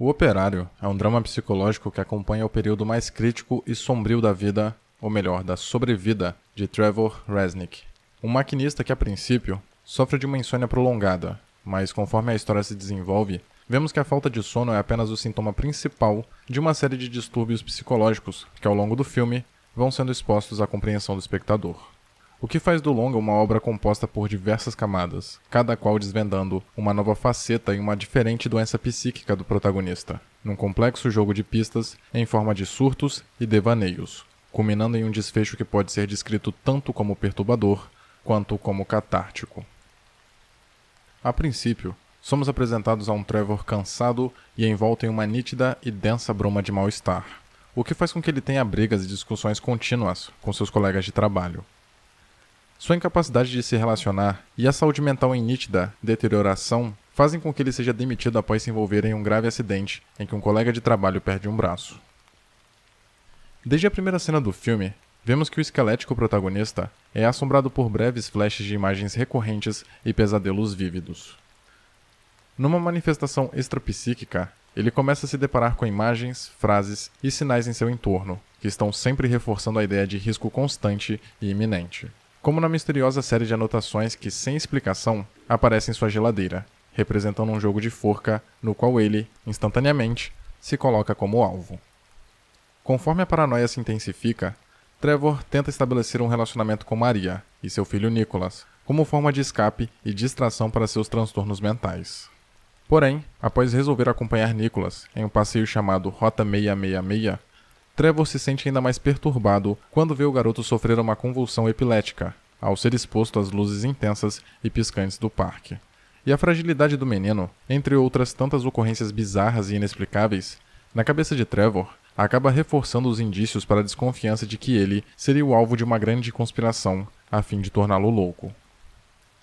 O Operário é um drama psicológico que acompanha o período mais crítico e sombrio da vida, ou melhor, da sobrevida, de Trevor Resnick. Um maquinista que, a princípio, sofre de uma insônia prolongada, mas conforme a história se desenvolve, vemos que a falta de sono é apenas o sintoma principal de uma série de distúrbios psicológicos que, ao longo do filme, vão sendo expostos à compreensão do espectador. O que faz do longa uma obra composta por diversas camadas, cada qual desvendando uma nova faceta e uma diferente doença psíquica do protagonista, num complexo jogo de pistas em forma de surtos e devaneios, culminando em um desfecho que pode ser descrito tanto como perturbador quanto como catártico. A princípio, somos apresentados a um Trevor cansado e envolto em uma nítida e densa bruma de mal-estar, o que faz com que ele tenha brigas e discussões contínuas com seus colegas de trabalho. Sua incapacidade de se relacionar e a saúde mental em nítida deterioração fazem com que ele seja demitido após se envolver em um grave acidente em que um colega de trabalho perde um braço. Desde a primeira cena do filme, vemos que o esquelético protagonista é assombrado por breves flashes de imagens recorrentes e pesadelos vívidos. Numa manifestação extrapsíquica, ele começa a se deparar com imagens, frases e sinais em seu entorno, que estão sempre reforçando a ideia de risco constante e iminente. Como na misteriosa série de anotações que, sem explicação, aparece em sua geladeira, representando um jogo de forca no qual ele, instantaneamente, se coloca como alvo. Conforme a paranoia se intensifica, Trevor tenta estabelecer um relacionamento com Maria e seu filho Nicholas, como forma de escape e distração para seus transtornos mentais. Porém, após resolver acompanhar Nicholas em um passeio chamado Rota 666, Trevor se sente ainda mais perturbado quando vê o garoto sofrer uma convulsão epilética, ao ser exposto às luzes intensas e piscantes do parque. E a fragilidade do menino, entre outras tantas ocorrências bizarras e inexplicáveis, na cabeça de Trevor, acaba reforçando os indícios para a desconfiança de que ele seria o alvo de uma grande conspiração a fim de torná-lo louco.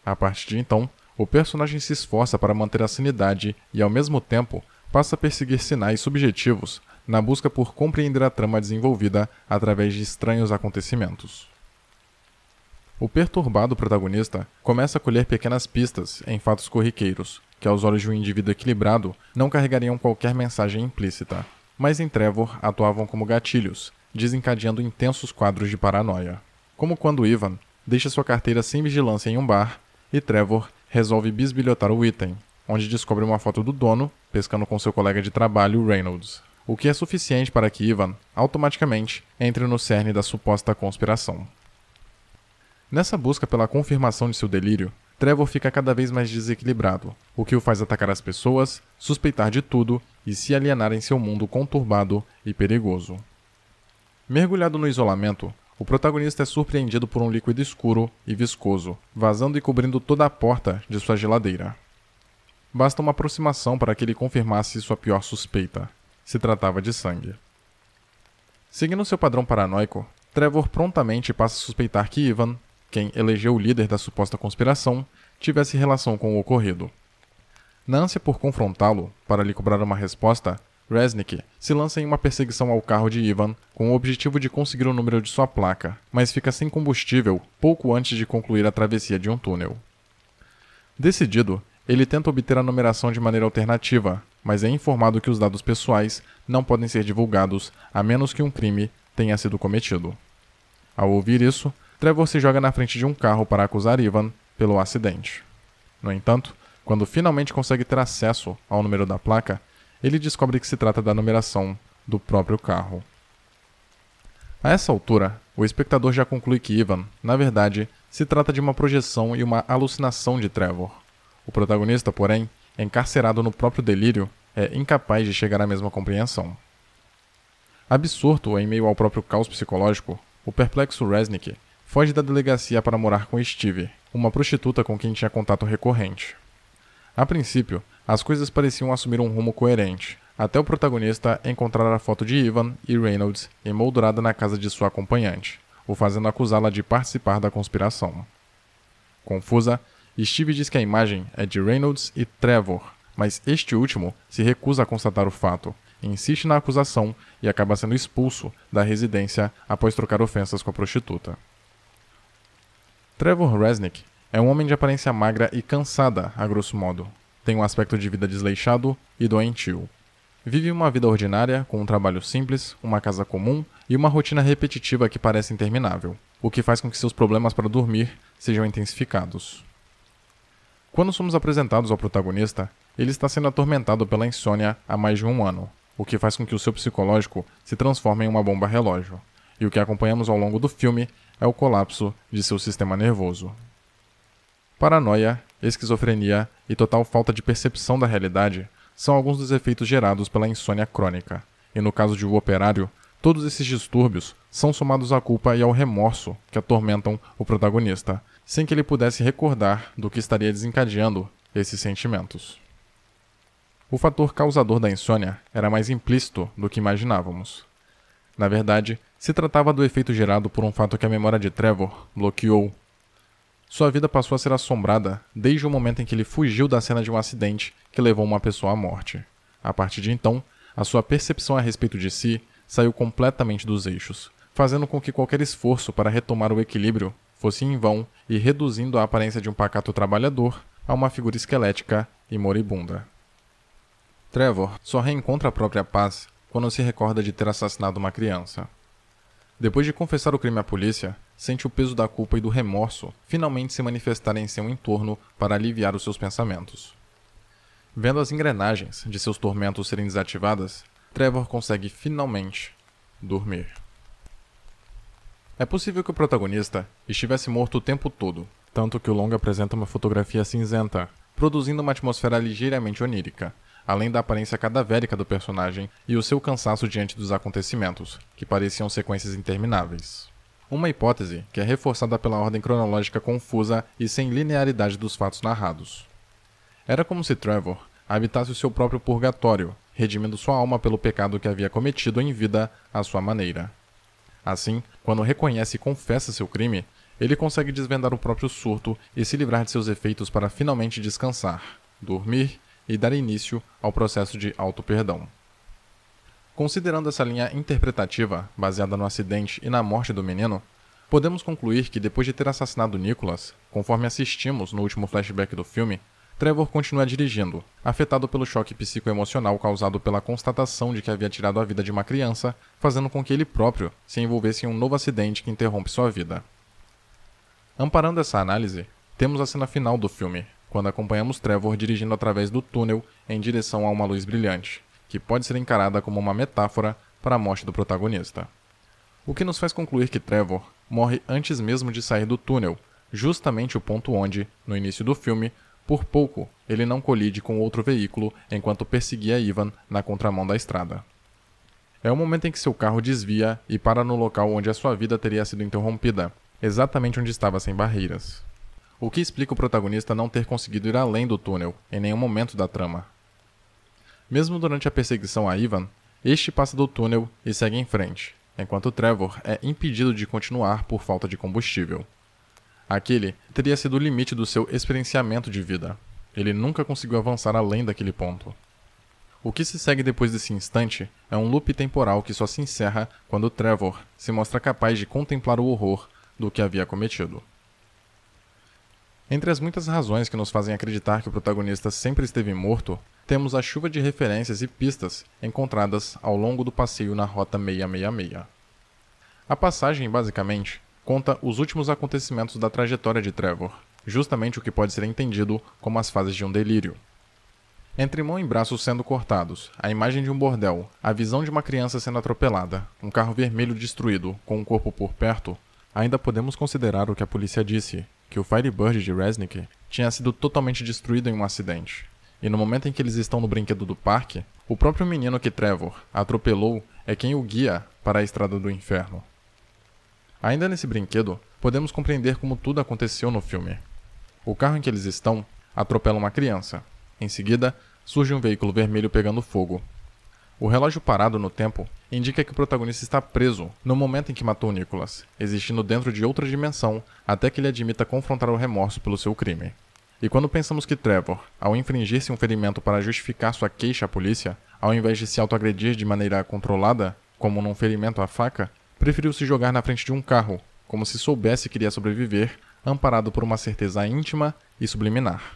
A partir de então, o personagem se esforça para manter a sanidade e, ao mesmo tempo, passa a perseguir sinais subjetivos na busca por compreender a trama desenvolvida através de estranhos acontecimentos. O perturbado protagonista começa a colher pequenas pistas em fatos corriqueiros, que aos olhos de um indivíduo equilibrado não carregariam qualquer mensagem implícita, mas em Trevor atuavam como gatilhos, desencadeando intensos quadros de paranoia. Como quando Ivan deixa sua carteira sem vigilância em um bar e Trevor resolve bisbilhotar o item, onde descobre uma foto do dono pescando com seu colega de trabalho, Reynolds, o que é suficiente para que Ivan, automaticamente, entre no cerne da suposta conspiração. Nessa busca pela confirmação de seu delírio, Trevor fica cada vez mais desequilibrado, o que o faz atacar as pessoas, suspeitar de tudo e se alienar em seu mundo conturbado e perigoso. Mergulhado no isolamento, o protagonista é surpreendido por um líquido escuro e viscoso, vazando e cobrindo toda a porta de sua geladeira. Basta uma aproximação para que ele confirmasse sua pior suspeita. Se tratava de sangue. Seguindo seu padrão paranoico, Trevor prontamente passa a suspeitar que Ivan, quem elegeu o líder da suposta conspiração, tivesse relação com o ocorrido. Na ânsia por confrontá-lo, para lhe cobrar uma resposta, Resnick se lança em uma perseguição ao carro de Ivan com o objetivo de conseguir o número de sua placa, mas fica sem combustível pouco antes de concluir a travessia de um túnel. Decidido, ele tenta obter a numeração de maneira alternativa, mas é informado que os dados pessoais não podem ser divulgados a menos que um crime tenha sido cometido. Ao ouvir isso, Trevor se joga na frente de um carro para acusar Ivan pelo acidente. No entanto, quando finalmente consegue ter acesso ao número da placa, ele descobre que se trata da numeração do próprio carro. A essa altura, o espectador já conclui que Ivan, na verdade, se trata de uma projeção e uma alucinação de Trevor. O protagonista, porém, encarcerado no próprio delírio, é incapaz de chegar à mesma compreensão. Absorto em meio ao próprio caos psicológico, o perplexo Resnick foge da delegacia para morar com Steve, uma prostituta com quem tinha contato recorrente. A princípio, as coisas pareciam assumir um rumo coerente, até o protagonista encontrar a foto de Ivan e Reynolds emoldurada na casa de sua acompanhante, o fazendo acusá-la de participar da conspiração. Confusa, Steve diz que a imagem é de Reynolds e Trevor, mas este último se recusa a constatar o fato, insiste na acusação e acaba sendo expulso da residência após trocar ofensas com a prostituta. Trevor Resnick é um homem de aparência magra e cansada, a grosso modo. Tem um aspecto de vida desleixado e doentio. Vive uma vida ordinária, com um trabalho simples, uma casa comum e uma rotina repetitiva que parece interminável, o que faz com que seus problemas para dormir sejam intensificados. Quando somos apresentados ao protagonista, ele está sendo atormentado pela insônia há mais de um ano, o que faz com que o seu psicológico se transforme em uma bomba relógio, e o que acompanhamos ao longo do filme é o colapso de seu sistema nervoso. Paranoia, esquizofrenia e total falta de percepção da realidade são alguns dos efeitos gerados pela insônia crônica, e no caso de O Operário, todos esses distúrbios são somados à culpa e ao remorso que atormentam o protagonista, sem que ele pudesse recordar do que estaria desencadeando esses sentimentos. O fator causador da insônia era mais implícito do que imaginávamos. Na verdade, se tratava do efeito gerado por um fato que a memória de Trevor bloqueou. Sua vida passou a ser assombrada desde o momento em que ele fugiu da cena de um acidente que levou uma pessoa à morte. A partir de então, a sua percepção a respeito de si saiu completamente dos eixos, fazendo com que qualquer esforço para retomar o equilíbrio fosse em vão e reduzindo a aparência de um pacato trabalhador a uma figura esquelética e moribunda. Trevor só reencontra a própria paz quando se recorda de ter assassinado uma criança. Depois de confessar o crime à polícia, sente o peso da culpa e do remorso finalmente se manifestarem em seu entorno para aliviar os seus pensamentos. Vendo as engrenagens de seus tormentos serem desativadas, Trevor consegue finalmente dormir. É possível que o protagonista estivesse morto o tempo todo, tanto que o longa apresenta uma fotografia cinzenta, produzindo uma atmosfera ligeiramente onírica, além da aparência cadavérica do personagem e o seu cansaço diante dos acontecimentos, que pareciam sequências intermináveis. Uma hipótese que é reforçada pela ordem cronológica confusa e sem linearidade dos fatos narrados. Era como se Trevor habitasse o seu próprio purgatório, redimindo sua alma pelo pecado que havia cometido em vida à sua maneira. Assim, quando reconhece e confessa seu crime, ele consegue desvendar o próprio surto e se livrar de seus efeitos para finalmente descansar, dormir e dar início ao processo de auto-perdão. Considerando essa linha interpretativa, baseada no acidente e na morte do menino, podemos concluir que depois de ter assassinado Nicholas, conforme assistimos no último flashback do filme, Trevor continua dirigindo, afetado pelo choque psicoemocional causado pela constatação de que havia tirado a vida de uma criança, fazendo com que ele próprio se envolvesse em um novo acidente que interrompe sua vida. Amparando essa análise, temos a cena final do filme, quando acompanhamos Trevor dirigindo através do túnel em direção a uma luz brilhante, que pode ser encarada como uma metáfora para a morte do protagonista. O que nos faz concluir que Trevor morre antes mesmo de sair do túnel, justamente o ponto onde, no início do filme, por pouco ele não colide com outro veículo enquanto perseguia Ivan na contramão da estrada. É o momento em que seu carro desvia e para no local onde a sua vida teria sido interrompida, exatamente onde estava sem barreiras. O que explica o protagonista não ter conseguido ir além do túnel em nenhum momento da trama. Mesmo durante a perseguição a Ivan, este passa do túnel e segue em frente, enquanto Trevor é impedido de continuar por falta de combustível. Aquele teria sido o limite do seu experienciamento de vida. Ele nunca conseguiu avançar além daquele ponto. O que se segue depois desse instante é um loop temporal que só se encerra quando Trevor se mostra capaz de contemplar o horror do que havia cometido. Entre as muitas razões que nos fazem acreditar que o protagonista sempre esteve morto, temos a chuva de referências e pistas encontradas ao longo do passeio na Rota 666. A passagem, basicamente, conta os últimos acontecimentos da trajetória de Trevor, justamente o que pode ser entendido como as fases de um delírio. Entre mão e braços sendo cortados, a imagem de um bordel, a visão de uma criança sendo atropelada, um carro vermelho destruído com um corpo por perto, ainda podemos considerar o que a polícia disse, que o Firebird de Resnick tinha sido totalmente destruído em um acidente. E no momento em que eles estão no brinquedo do parque, o próprio menino que Trevor atropelou é quem o guia para a estrada do inferno. Ainda nesse brinquedo, podemos compreender como tudo aconteceu no filme. O carro em que eles estão atropela uma criança. Em seguida, surge um veículo vermelho pegando fogo. O relógio parado no tempo indica que o protagonista está preso no momento em que matou Nicholas, existindo dentro de outra dimensão até que ele admita confrontar o remorso pelo seu crime. E quando pensamos que Trevor, ao infringir-se um ferimento para justificar sua queixa à polícia, ao invés de se autoagredir de maneira controlada, como num ferimento à faca, preferiu se jogar na frente de um carro, como se soubesse que iria sobreviver, amparado por uma certeza íntima e subliminar.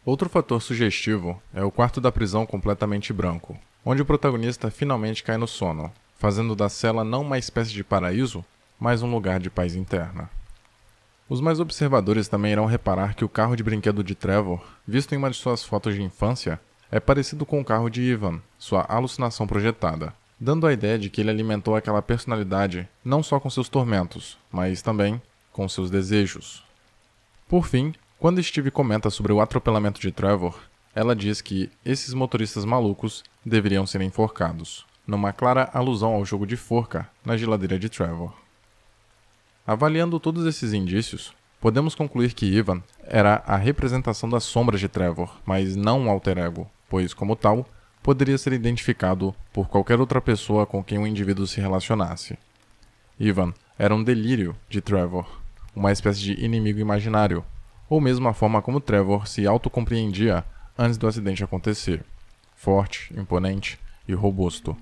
Outro fator sugestivo é o quarto da prisão completamente branco, onde o protagonista finalmente cai no sono, fazendo da cela não uma espécie de paraíso, mas um lugar de paz interna. Os mais observadores também irão reparar que o carro de brinquedo de Trevor, visto em uma de suas fotos de infância, é parecido com o carro de Ivan, sua alucinação projetada, dando a ideia de que ele alimentou aquela personalidade não só com seus tormentos, mas também com seus desejos. Por fim, quando Steve comenta sobre o atropelamento de Trevor, ela diz que esses motoristas malucos deveriam ser enforcados, numa clara alusão ao jogo de forca na geladeira de Trevor. Avaliando todos esses indícios, podemos concluir que Ivan era a representação das sombras de Trevor, mas não um alter ego, pois, como tal, poderia ser identificado por qualquer outra pessoa com quem o indivíduo se relacionasse. Ivan era um delírio de Trevor, uma espécie de inimigo imaginário, ou mesmo a forma como Trevor se autocompreendia antes do acidente acontecer, forte, imponente e robusto.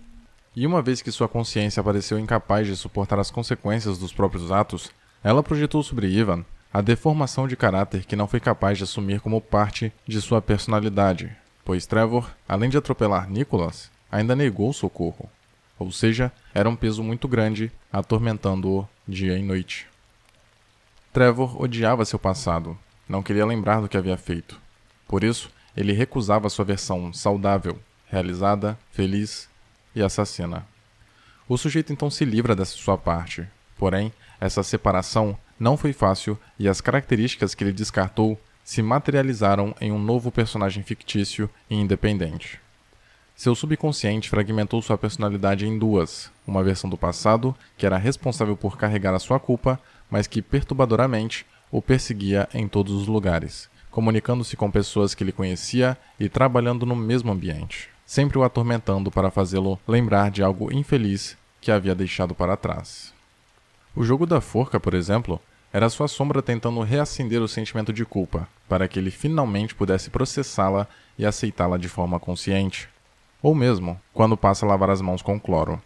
E uma vez que sua consciência pareceu incapaz de suportar as consequências dos próprios atos, ela projetou sobre Ivan a deformação de caráter que não foi capaz de assumir como parte de sua personalidade, pois Trevor, além de atropelar Nicholas, ainda negou socorro. Ou seja, era um peso muito grande, atormentando-o dia e noite. Trevor odiava seu passado, não queria lembrar do que havia feito. Por isso, ele recusava sua versão saudável, realizada, feliz e assassina. O sujeito então se livra dessa sua parte, porém, essa separação não foi fácil e as características que ele descartou se materializaram em um novo personagem fictício e independente. Seu subconsciente fragmentou sua personalidade em duas, uma versão do passado, que era responsável por carregar a sua culpa, mas que perturbadoramente o perseguia em todos os lugares, comunicando-se com pessoas que ele conhecia e trabalhando no mesmo ambiente, sempre o atormentando para fazê-lo lembrar de algo infeliz que havia deixado para trás. O jogo da forca, por exemplo, era sua sombra tentando reacender o sentimento de culpa, para que ele finalmente pudesse processá-la e aceitá-la de forma consciente. Ou mesmo, quando passa a lavar as mãos com cloro.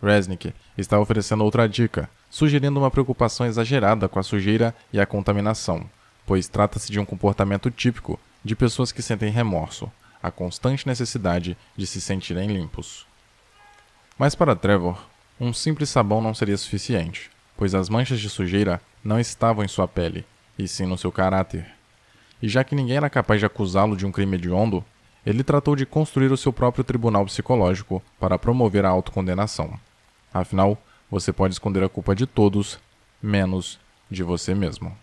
Resnick está oferecendo outra dica, sugerindo uma preocupação exagerada com a sujeira e a contaminação, pois trata-se de um comportamento típico de pessoas que sentem remorso, a constante necessidade de se sentirem limpos. Mas para Trevor, um simples sabão não seria suficiente, pois as manchas de sujeira não estavam em sua pele, e sim no seu caráter. E já que ninguém era capaz de acusá-lo de um crime hediondo, ele tratou de construir o seu próprio tribunal psicológico para promover a autocondenação. Afinal, você pode esconder a culpa de todos, menos de você mesmo.